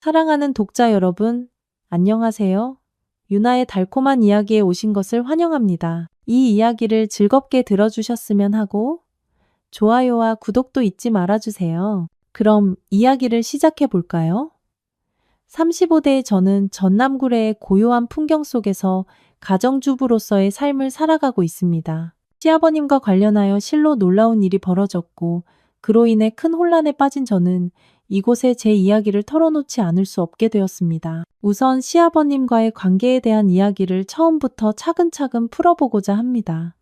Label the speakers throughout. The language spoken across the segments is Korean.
Speaker 1: 사랑하는 독자 여러분, 안녕하세요. 유나의 달콤한 이야기에 오신 것을 환영합니다. 이 이야기를 즐겁게 들어주셨으면 하고, 좋아요와 구독도 잊지 말아주세요. 그럼 이야기를 시작해 볼까요? 35대의 저는 전남구례의 고요한 풍경 속에서 가정주부로서의 삶을 살아가고 있습니다. 시아버님과 관련하여 실로 놀라운 일이 벌어졌고, 그로 인해 큰 혼란에 빠진 저는 이곳에 제 이야기를 털어놓지 않을 수 없게 되었습니다. 우선 시아버님과의 관계에 대한 이야기를 처음부터 차근차근 풀어보고자 합니다.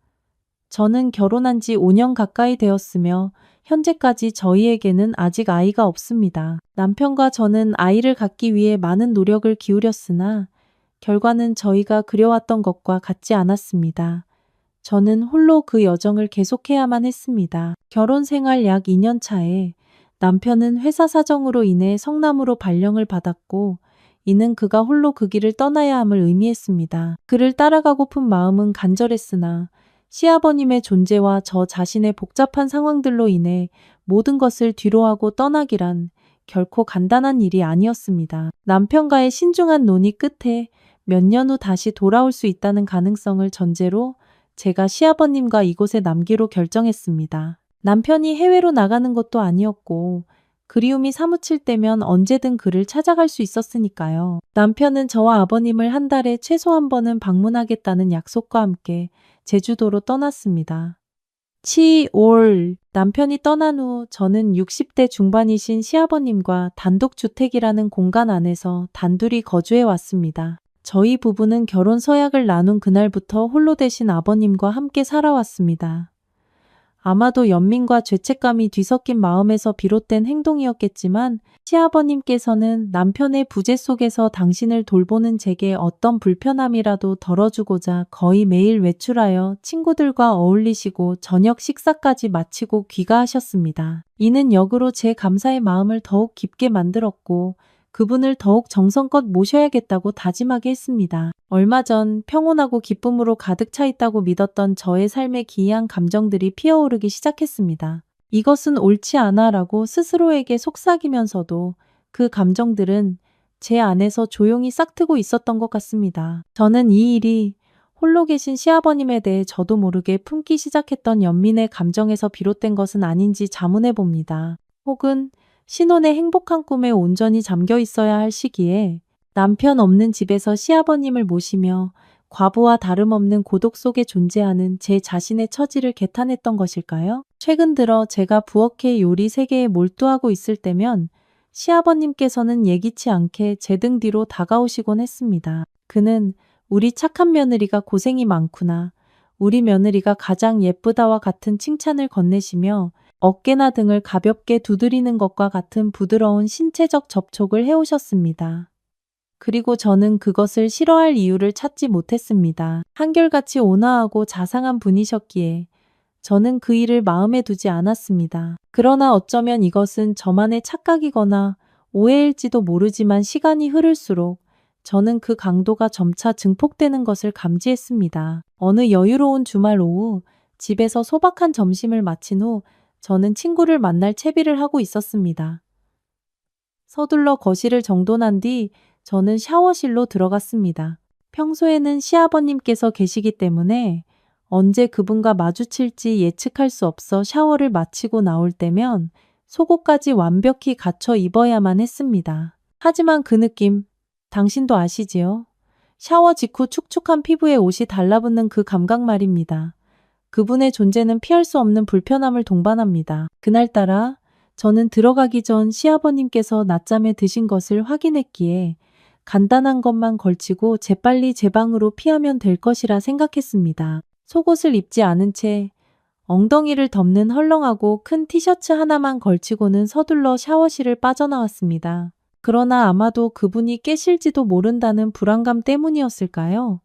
Speaker 1: 저는 결혼한 지 5년 가까이 되었으며 현재까지 저희에게는 아직 아이가 없습니다. 남편과 저는 아이를 갖기 위해 많은 노력을 기울였으나 결과는 저희가 그려왔던 것과 같지 않았습니다. 저는 홀로 그 여정을 계속해야만 했습니다. 결혼 생활 약 2년 차에 남편은 회사 사정으로 인해 성남으로 발령을 받았고, 이는 그가 홀로 그 길을 떠나야 함을 의미했습니다. 그를 따라가고픈 마음은 간절했으나 시아버님의 존재와 저 자신의 복잡한 상황들로 인해 모든 것을 뒤로하고 떠나기란 결코 간단한 일이 아니었습니다. 남편과의 신중한 논의 끝에 몇 년 후 다시 돌아올 수 있다는 가능성을 전제로 제가 시아버님과 이곳에 남기로 결정했습니다. 남편이 해외로 나가는 것도 아니었고, 그리움이 사무칠 때면 언제든 그를 찾아갈 수 있었으니까요. 남편은 저와 아버님을 한 달에 최소 한 번은 방문하겠다는 약속과 함께 제주도로 떠났습니다. 7월 남편이 떠난 후 저는 60대 중반이신 시아버님과 단독주택이라는 공간 안에서 단둘이 거주해 왔습니다. 저희 부부는 결혼 서약을 나눈 그날부터 홀로 되신 아버님과 함께 살아왔습니다. 아마도 연민과 죄책감이 뒤섞인 마음에서 비롯된 행동이었겠지만 시아버님께서는 남편의 부재 속에서 당신을 돌보는 제게 어떤 불편함이라도 덜어주고자 거의 매일 외출하여 친구들과 어울리시고 저녁 식사까지 마치고 귀가하셨습니다. 이는 역으로 제 감사의 마음을 더욱 깊게 만들었고 그분을 더욱 정성껏 모셔야겠다고 다짐하게 했습니다. 얼마 전 평온하고 기쁨으로 가득 차 있다고 믿었던 저의 삶에 기이한 감정들이 피어오르기 시작했습니다. 이것은 옳지 않아 라고 스스로에게 속삭이면서도 그 감정들은 제 안에서 조용히 싹트고 있었던 것 같습니다. 저는 이 일이 홀로 계신 시아버님에 대해 저도 모르게 품기 시작했던 연민의 감정에서 비롯된 것은 아닌지 자문해 봅니다. 혹은 신혼의 행복한 꿈에 온전히 잠겨 있어야 할 시기에 남편 없는 집에서 시아버님을 모시며 과부와 다름없는 고독 속에 존재하는 제 자신의 처지를 개탄했던 것일까요? 최근 들어 제가 부엌의 요리 세계에 몰두하고 있을 때면 시아버님께서는 예기치 않게 제 등 뒤로 다가오시곤 했습니다. 그는 우리 착한 며느리가 고생이 많구나, 우리 며느리가 가장 예쁘다와 같은 칭찬을 건네시며 어깨나 등을 가볍게 두드리는 것과 같은 부드러운 신체적 접촉을 해오셨습니다. 그리고 저는 그것을 싫어할 이유를 찾지 못했습니다. 한결같이 온화하고 자상한 분이셨기에 저는 그 일을 마음에 두지 않았습니다. 그러나 어쩌면 이것은 저만의 착각이거나 오해일지도 모르지만 시간이 흐를수록 저는 그 강도가 점차 증폭되는 것을 감지했습니다. 어느 여유로운 주말 오후 집에서 소박한 점심을 마친 후 저는 친구를 만날 채비를 하고 있었습니다. 서둘러 거실을 정돈한 뒤 저는 샤워실로 들어갔습니다. 평소에는 시아버님께서 계시기 때문에 언제 그분과 마주칠지 예측할 수 없어 샤워를 마치고 나올 때면 속옷까지 완벽히 갖춰 입어야만 했습니다. 하지만 그 느낌, 당신도 아시지요? 샤워 직후 축축한 피부에 옷이 달라붙는 그 감각 말입니다. 그분의 존재는 피할 수 없는 불편함을 동반합니다. 그날따라 저는 들어가기 전 시아버님께서 낮잠에 드신 것을 확인했기에 간단한 것만 걸치고 재빨리 제 방으로 피하면 될 것이라 생각했습니다. 속옷을 입지 않은 채 엉덩이를 덮는 헐렁하고 큰 티셔츠 하나만 걸치고는 서둘러 샤워실을 빠져나왔습니다. 그러나 아마도 그분이 깨실지도 모른다는 불안감 때문이었을까요?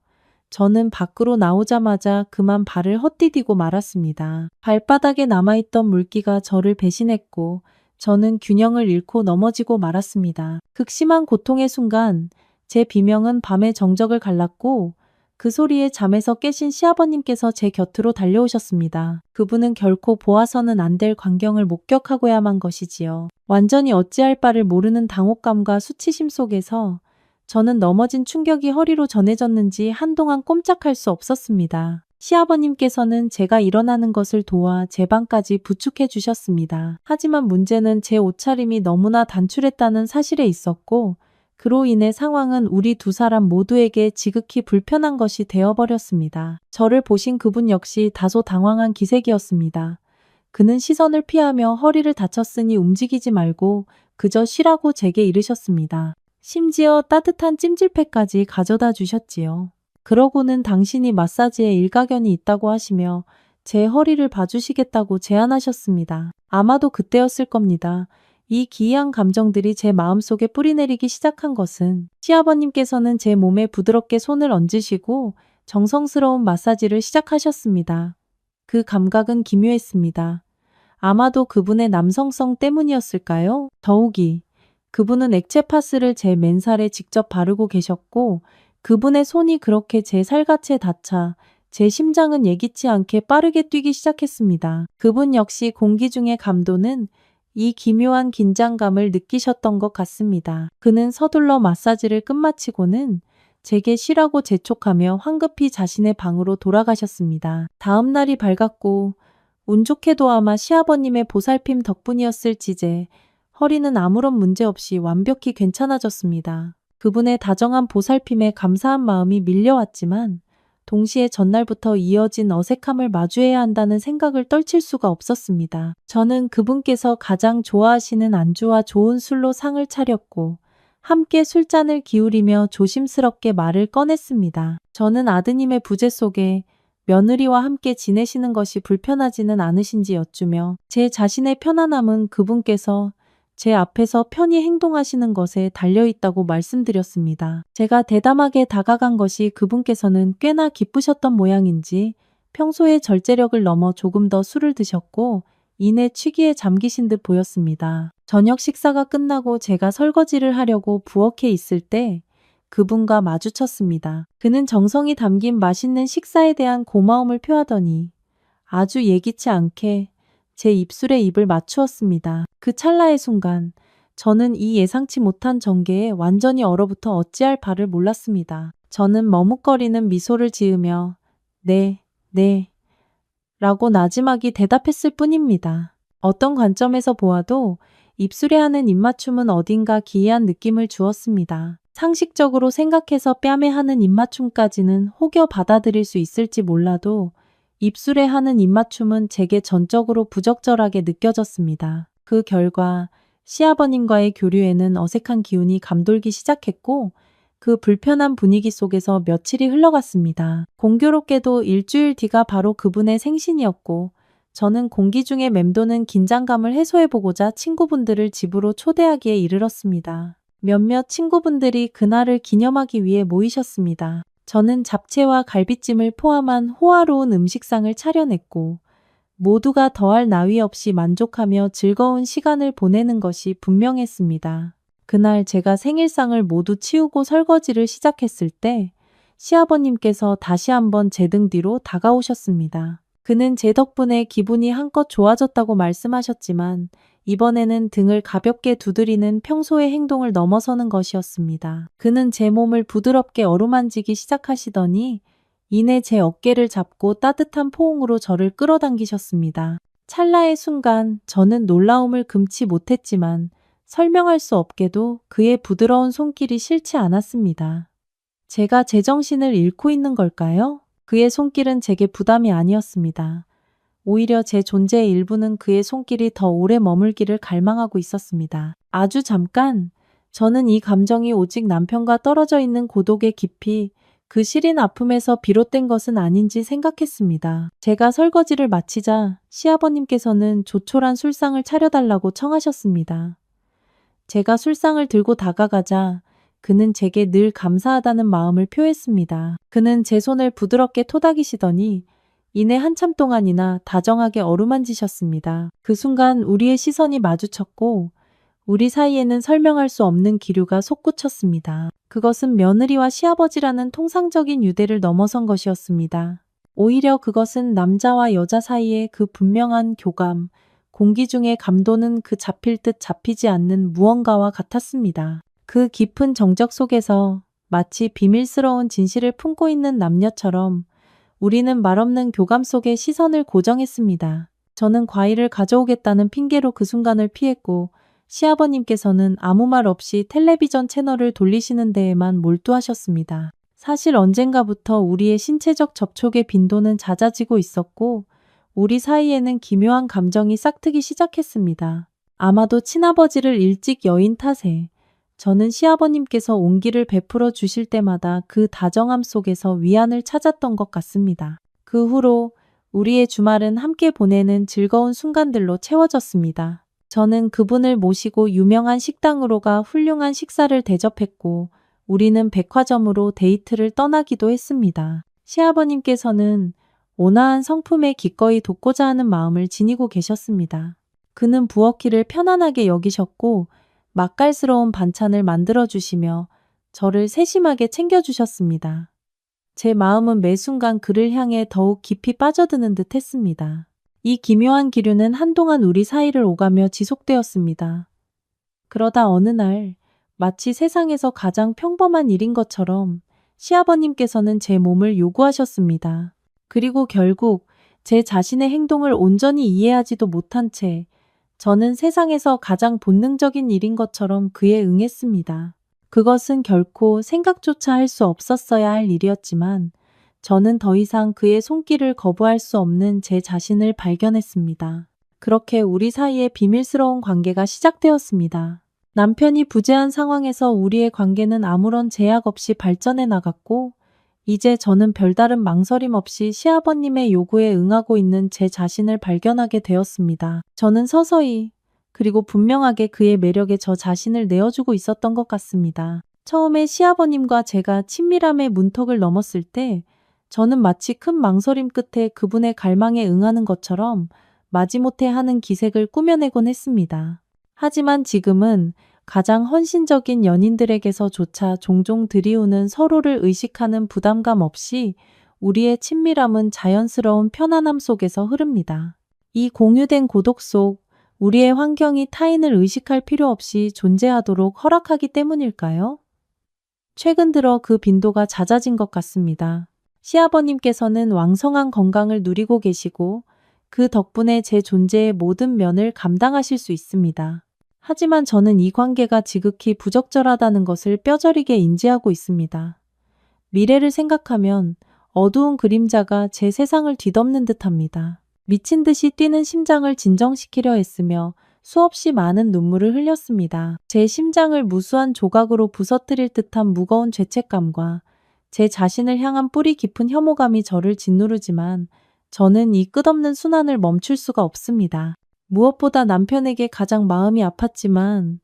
Speaker 1: 저는 밖으로 나오자마자 그만 발을 헛디디고 말았습니다. 발바닥에 남아있던 물기가 저를 배신했고 저는 균형을 잃고 넘어지고 말았습니다. 극심한 고통의 순간 제 비명은 밤의 정적을 갈랐고 그 소리에 잠에서 깨신 시아버님께서 제 곁으로 달려오셨습니다. 그분은 결코 보아서는 안 될 광경을 목격하고야만 것이지요. 완전히 어찌할 바를 모르는 당혹감과 수치심 속에서 저는 넘어진 충격이 허리로 전해졌는지 한동안 꼼짝할 수 없었습니다. 시아버님께서는 제가 일어나는 것을 도와 제 방까지 부축해 주셨습니다. 하지만 문제는 제 옷차림이 너무나 단출했다는 사실에 있었고, 그로 인해 상황은 우리 두 사람 모두에게 지극히 불편한 것이 되어버렸습니다. 저를 보신 그분 역시 다소 당황한 기색이었습니다. 그는 시선을 피하며 허리를 다쳤으니 움직이지 말고 그저 쉬라고 제게 이르셨습니다. 심지어 따뜻한 찜질팩까지 가져다 주셨지요. 그러고는 당신이 마사지에 일가견이 있다고 하시며 제 허리를 봐주시겠다고 제안하셨습니다. 아마도 그때였을 겁니다. 이 기이한 감정들이 제 마음속에 뿌리내리기 시작한 것은 시아버님께서는 제 몸에 부드럽게 손을 얹으시고 정성스러운 마사지를 시작하셨습니다. 그 감각은 기묘했습니다. 아마도 그분의 남성성 때문이었을까요? 더욱이 그분은 액체 파스를 제 맨살에 직접 바르고 계셨고 그분의 손이 그렇게 제 살갗에 닿자 제 심장은 예기치 않게 빠르게 뛰기 시작했습니다. 그분 역시 공기 중의 감도는 이 기묘한 긴장감을 느끼셨던 것 같습니다. 그는 서둘러 마사지를 끝마치고는 제게 쉬라고 재촉하며 황급히 자신의 방으로 돌아가셨습니다. 다음 날이 밝았고 운 좋게도 아마 시아버님의 보살핌 덕분이었을지제 허리는 아무런 문제 없이 완벽히 괜찮아졌습니다. 그분의 다정한 보살핌에 감사한 마음이 밀려왔지만 동시에 전날부터 이어진 어색함을 마주해야 한다는 생각을 떨칠 수가 없었습니다. 저는 그분께서 가장 좋아하시는 안주와 좋은 술로 상을 차렸고 함께 술잔을 기울이며 조심스럽게 말을 꺼냈습니다. 저는 아드님의 부재 속에 며느리와 함께 지내시는 것이 불편하지는 않으신지 여쭈며 제 자신의 편안함은 그분께서 제 앞에서 편히 행동하시는 것에 달려있다고 말씀드렸습니다. 제가 대담하게 다가간 것이 그분께서는 꽤나 기쁘셨던 모양인지 평소의 절제력을 넘어 조금 더 술을 드셨고 이내 취기에 잠기신 듯 보였습니다. 저녁 식사가 끝나고 제가 설거지를 하려고 부엌에 있을 때 그분과 마주쳤습니다. 그는 정성이 담긴 맛있는 식사에 대한 고마움을 표하더니 아주 예기치 않게 제 입술에 입을 맞추었습니다. 그 찰나의 순간 저는 이 예상치 못한 전개에 완전히 얼어붙어 어찌할 바를 몰랐습니다. 저는 머뭇거리는 미소를 지으며 네, 네 라고 나지막이 대답했을 뿐입니다. 어떤 관점에서 보아도 입술에 하는 입맞춤은 어딘가 기이한 느낌을 주었습니다. 상식적으로 생각해서 뺨에 하는 입맞춤까지는 혹여 받아들일 수 있을지 몰라도 입술에 하는 입맞춤은 제게 전적으로 부적절하게 느껴졌습니다. 그 결과 시아버님과의 교류에는 어색한 기운이 감돌기 시작했고 그 불편한 분위기 속에서 며칠이 흘러갔습니다. 공교롭게도 일주일 뒤가 바로 그분의 생신이었고 저는 공기 중에 맴도는 긴장감을 해소해보고자 친구분들을 집으로 초대하기에 이르렀습니다. 몇몇 친구분들이 그날을 기념하기 위해 모이셨습니다. 저는 잡채와 갈비찜을 포함한 호화로운 음식상을 차려냈고 모두가 더할 나위 없이 만족하며 즐거운 시간을 보내는 것이 분명했습니다. 그날 제가 생일상을 모두 치우고 설거지를 시작했을 때 시아버님께서 다시 한번 제 등 뒤로 다가오셨습니다. 그는 제 덕분에 기분이 한껏 좋아졌다고 말씀하셨지만 이번에는 등을 가볍게 두드리는 평소의 행동을 넘어서는 것이었습니다. 그는 제 몸을 부드럽게 어루만지기 시작하시더니 이내 제 어깨를 잡고 따뜻한 포옹으로 저를 끌어당기셨습니다. 찰나의 순간 저는 놀라움을 금치 못했지만 설명할 수 없게도 그의 부드러운 손길이 싫지 않았습니다. 제가 제정신을 잃고 있는 걸까요? 그의 손길은 제게 부담이 아니었습니다. 오히려 제 존재의 일부는 그의 손길이 더 오래 머물기를 갈망하고 있었습니다. 아주 잠깐 저는 이 감정이 오직 남편과 떨어져 있는 고독의 깊이 그 시린 아픔에서 비롯된 것은 아닌지 생각했습니다. 제가 설거지를 마치자 시아버님께서는 조촐한 술상을 차려달라고 청하셨습니다. 제가 술상을 들고 다가가자 그는 제게 늘 감사하다는 마음을 표했습니다. 그는 제 손을 부드럽게 토닥이시더니 이내 한참 동안이나 다정하게 어루만지셨습니다. 그 순간 우리의 시선이 마주쳤고 우리 사이에는 설명할 수 없는 기류가 솟구쳤습니다. 그것은 며느리와 시아버지라는 통상적인 유대를 넘어선 것이었습니다. 오히려 그것은 남자와 여자 사이의 그 분명한 교감, 공기 중의 감도는 그 잡힐 듯 잡히지 않는 무언가와 같았습니다. 그 깊은 정적 속에서 마치 비밀스러운 진실을 품고 있는 남녀처럼 우리는 말없는 교감 속에 시선을 고정했습니다. 저는 과일을 가져오겠다는 핑계로 그 순간을 피했고 시아버님께서는 아무 말 없이 텔레비전 채널을 돌리시는 데에만 몰두하셨습니다. 사실 언젠가부터 우리의 신체적 접촉의 빈도는 잦아지고 있었고 우리 사이에는 기묘한 감정이 싹트기 시작했습니다. 아마도 친아버지를 일찍 여인 탓에 저는 시아버님께서 온기를 베풀어 주실 때마다 그 다정함 속에서 위안을 찾았던 것 같습니다. 그 후로 우리의 주말은 함께 보내는 즐거운 순간들로 채워졌습니다. 저는 그분을 모시고 유명한 식당으로 가 훌륭한 식사를 대접했고 우리는 백화점으로 데이트를 떠나기도 했습니다. 시아버님께서는 온화한 성품에 기꺼이 돕고자 하는 마음을 지니고 계셨습니다. 그는 부엌일을 편안하게 여기셨고 맛깔스러운 반찬을 만들어 주시며 저를 세심하게 챙겨주셨습니다. 제 마음은 매 순간 그를 향해 더욱 깊이 빠져드는 듯 했습니다. 이 기묘한 기류는 한동안 우리 사이를 오가며 지속되었습니다. 그러다 어느 날 마치 세상에서 가장 평범한 일인 것처럼 시아버님께서는 제 몸을 요구하셨습니다. 그리고 결국 제 자신의 행동을 온전히 이해하지도 못한 채 저는 세상에서 가장 본능적인 일인 것처럼 그에 응했습니다. 그것은 결코 생각조차 할 수 없었어야 할 일이었지만 저는 더 이상 그의 손길을 거부할 수 없는 제 자신을 발견했습니다. 그렇게 우리 사이에 비밀스러운 관계가 시작되었습니다. 남편이 부재한 상황에서 우리의 관계는 아무런 제약 없이 발전해 나갔고 이제 저는 별다른 망설임 없이 시아버님의 요구에 응하고 있는 제 자신을 발견하게 되었습니다. 저는 서서히 그리고 분명하게 그의 매력에 저 자신을 내어주고 있었던 것 같습니다. 처음에 시아버님과 제가 친밀함의 문턱을 넘었을 때 저는 마치 큰 망설임 끝에 그분의 갈망에 응하는 것처럼 마지못해 하는 기색을 꾸며내곤 했습니다. 하지만 지금은 가장 헌신적인 연인들에게서조차 종종 들이우는 서로를 의식하는 부담감 없이 우리의 친밀함은 자연스러운 편안함 속에서 흐릅니다. 이 공유된 고독 속 우리의 환경이 타인을 의식할 필요 없이 존재하도록 허락하기 때문일까요? 최근 들어 그 빈도가 잦아진 것 같습니다. 시아버님께서는 왕성한 건강을 누리고 계시고 그 덕분에 제 존재의 모든 면을 감당하실 수 있습니다. 하지만 저는 이 관계가 지극히 부적절하다는 것을 뼈저리게 인지하고 있습니다. 미래를 생각하면 어두운 그림자가 제 세상을 뒤덮는 듯합니다. 미친 듯이 뛰는 심장을 진정시키려 했으며 수없이 많은 눈물을 흘렸습니다. 제 심장을 무수한 조각으로 부서뜨릴 듯한 무거운 죄책감과 제 자신을 향한 뿌리 깊은 혐오감이 저를 짓누르지만 저는 이 끝없는 순환을 멈출 수가 없습니다. 무엇보다 남편에게 가장 마음이 아팠지만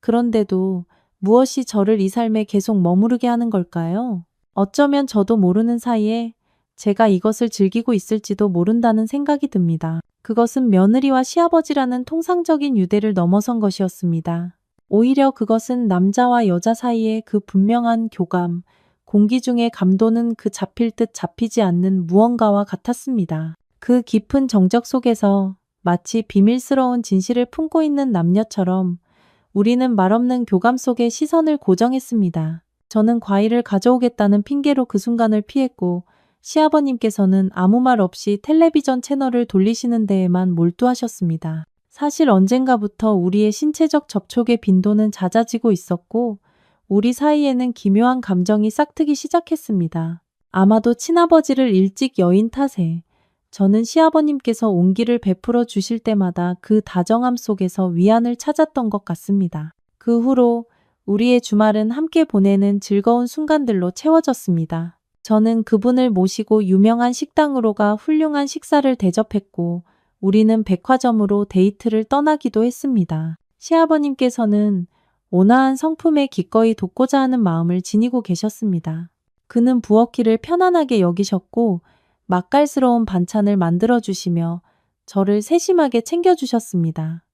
Speaker 1: 그런데도 무엇이 저를 이 삶에 계속 머무르게 하는 걸까요? 어쩌면 저도 모르는 사이에 제가 이것을 즐기고 있을지도 모른다는 생각이 듭니다. 그것은 며느리와 시아버지라는 통상적인 유대를 넘어선 것이었습니다. 오히려 그것은 남자와 여자 사이의 그 분명한 교감, 공기 중의 감도는 그 잡힐 듯 잡히지 않는 무언가와 같았습니다. 그 깊은 정적 속에서 마치 비밀스러운 진실을 품고 있는 남녀처럼 우리는 말없는 교감 속에 시선을 고정했습니다. 저는 과일을 가져오겠다는 핑계로 그 순간을 피했고 시아버님께서는 아무 말 없이 텔레비전 채널을 돌리시는 데에만 몰두하셨습니다. 사실 언젠가부터 우리의 신체적 접촉의 빈도는 잦아지고 있었고 우리 사이에는 기묘한 감정이 싹트기 시작했습니다. 아마도 친아버지를 일찍 여인 탓에 저는 시아버님께서 온기를 베풀어 주실 때마다 그 다정함 속에서 위안을 찾았던 것 같습니다. 그 후로 우리의 주말은 함께 보내는 즐거운 순간들로 채워졌습니다. 저는 그분을 모시고 유명한 식당으로 가 훌륭한 식사를 대접했고 우리는 백화점으로 데이트를 떠나기도 했습니다. 시아버님께서는 온화한 성품에 기꺼이 돕고자 하는 마음을 지니고 계셨습니다. 그는 부엌일을 편안하게 여기셨고 맛깔스러운 반찬을 만들어 주시며 저를 세심하게 챙겨주셨습니다.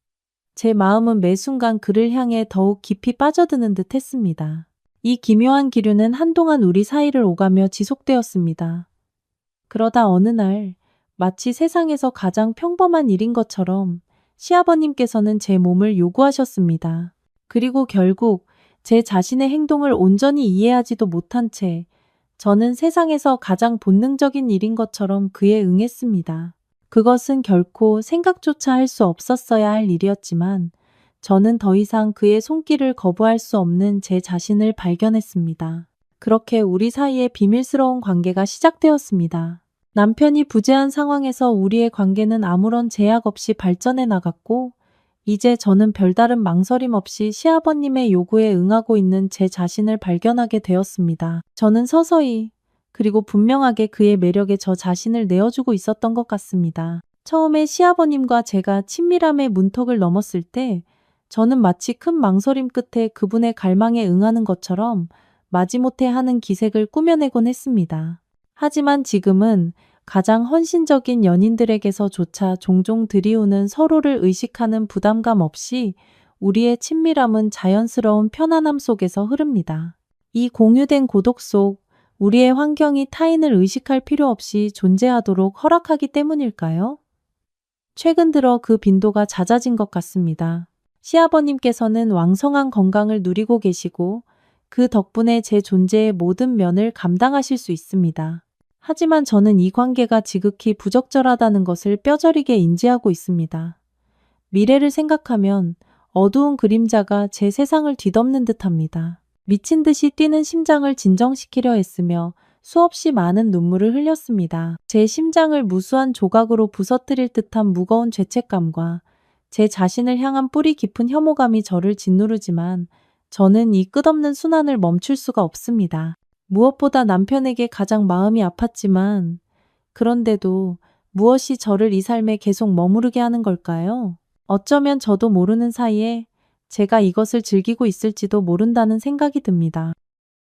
Speaker 1: 제 마음은 매 순간 그를 향해 더욱 깊이 빠져드는 듯 했습니다. 이 기묘한 기류는 한동안 우리 사이를 오가며 지속되었습니다. 그러다 어느 날 마치 세상에서 가장 평범한 일인 것처럼 시아버님께서는 제 몸을 요구하셨습니다. 그리고 결국 제 자신의 행동을 온전히 이해하지도 못한 채 저는 세상에서 가장 본능적인 일인 것처럼 그에 응했습니다. 그것은 결코 생각조차 할 수 없었어야 할 일이었지만 저는 더 이상 그의 손길을 거부할 수 없는 제 자신을 발견했습니다. 그렇게 우리 사이의 비밀스러운 관계가 시작되었습니다. 남편이 부재한 상황에서 우리의 관계는 아무런 제약 없이 발전해 나갔고, 이제 저는 별다른 망설임 없이 시아버님의 요구에 응하고 있는 제 자신을 발견하게 되었습니다. 저는 서서히, 그리고 분명하게 그의 매력에 저 자신을 내어주고 있었던 것 같습니다. 처음에 시아버님과 제가 친밀함의 문턱을 넘었을 때, 저는 마치 큰 망설임 끝에 그분의 갈망에 응하는 것처럼 마지못해 하는 기색을 꾸며내곤 했습니다. 하지만 지금은 가장 헌신적인 연인들에게서조차 종종 들이우는 서로를 의식하는 부담감 없이 우리의 친밀함은 자연스러운 편안함 속에서 흐릅니다. 이 공유된 고독 속 우리의 환경이 타인을 의식할 필요 없이 존재하도록 허락하기 때문일까요? 최근 들어 그 빈도가 잦아진 것 같습니다. 시아버님께서는 왕성한 건강을 누리고 계시고 그 덕분에 제 존재의 모든 면을 감당하실 수 있습니다. 하지만 저는 이 관계가 지극히 부적절하다는 것을 뼈저리게 인지하고 있습니다. 미래를 생각하면 어두운 그림자가 제 세상을 뒤덮는 듯합니다. 미친 듯이 뛰는 심장을 진정시키려 했으며 수없이 많은 눈물을 흘렸습니다. 제 심장을 무수한 조각으로 부서뜨릴 듯한 무거운 죄책감과 제 자신을 향한 뿌리 깊은 혐오감이 저를 짓누르지만 저는 이 끝없는 순환을 멈출 수가 없습니다. 무엇보다 남편에게 가장 마음이 아팠지만 그런데도 무엇이 저를 이 삶에 계속 머무르게 하는 걸까요? 어쩌면 저도 모르는 사이에 제가 이것을 즐기고 있을지도 모른다는 생각이 듭니다.